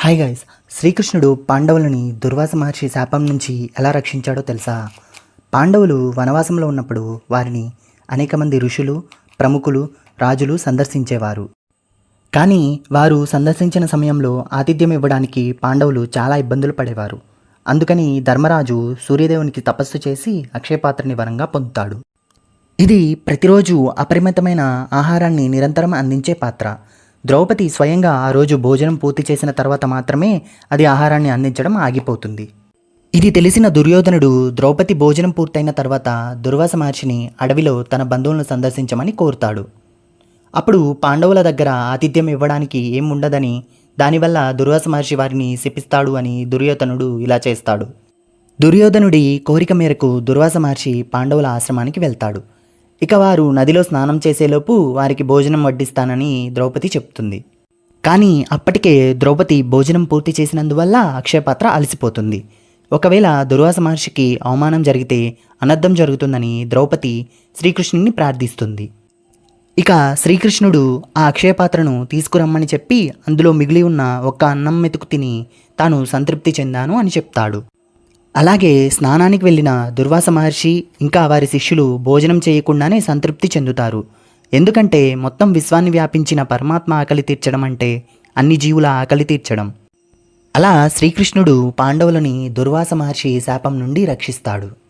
Hi guys. శ్రీకృష్ణుడు పాండవులని దుర్వాస మహర్షి శాపం నుంచి ఎలా రక్షించాడో తెలుసా? పాండవులు వనవాసంలో ఉన్నప్పుడు వారిని అనేక మంది ఋషులు, ప్రముఖులు, రాజులు సందర్శించేవారు. కానీ వారు సందర్శించిన సమయంలో ఆతిథ్యం ఇవ్వడానికి పాండవులు చాలా ఇబ్బందులు పడేవారు. అందుకని ధర్మరాజు సూర్యదేవునికి తపస్సు చేసి అక్షయపాత్రని వరంగా పొందుతాడు. ఇది ప్రతిరోజు అపరిమితమైన ఆహారాన్ని నిరంతరం అందించే పాత్ర. ద్రౌపది స్వయంగా ఆ రోజు భోజనం పూర్తి చేసిన తర్వాత మాత్రమే అది ఆహారాన్ని అందించడం ఆగిపోతుంది. ఇది తెలిసిన దుర్యోధనుడు ద్రౌపది భోజనం పూర్తయిన తర్వాత దుర్వాస మహర్షిని అడవిలో తన బంధువులను సందర్శించమని కోరుతాడు. అప్పుడు పాండవుల దగ్గర ఆతిథ్యం ఇవ్వడానికి ఏం ఉండదని, దానివల్ల దుర్వాస మహర్షి వారిని శపిస్తాడు అని దుర్యోధనుడు ఇలా చేస్తాడు. దుర్యోధనుడి కోరిక మేరకు దుర్వాస మహర్షి పాండవుల ఆశ్రమానికి వెళ్తాడు. ఇక వారు నదిలో స్నానం చేసేలోపు వారికి భోజనం వడ్డిస్తానని ద్రౌపది చెప్తుంది. కానీ అప్పటికే ద్రౌపది భోజనం పూర్తి చేసినందువల్ల అక్షయపాత్ర అలసిపోతుంది. ఒకవేళ దుర్వాస మహర్షికి అవమానం జరిగితే అనర్థం జరుగుతుందని ద్రౌపది శ్రీకృష్ణుని ప్రార్థిస్తుంది. ఇక శ్రీకృష్ణుడు ఆ అక్షయపాత్రను తీసుకురమ్మని చెప్పి అందులో మిగిలి ఉన్న ఒక్క అన్నం మెతుకు తిని తాను సంతృప్తి చెందాను అని చెప్తాడు. అలాగే స్నానానికి వెళ్ళిన దుర్వాస మహర్షి ఇంకా వారి శిష్యులు భోజనం చేయకుండానే సంతృప్తి చెందుతారు. ఎందుకంటే మొత్తం విశ్వాన్ని వ్యాపించిన పరమాత్మ ఆకలి తీర్చడం అంటే అన్ని జీవుల ఆకలి తీర్చడం. అలా శ్రీకృష్ణుడు పాండవులని దుర్వాస మహర్షి శాపం నుండి రక్షిస్తాడు.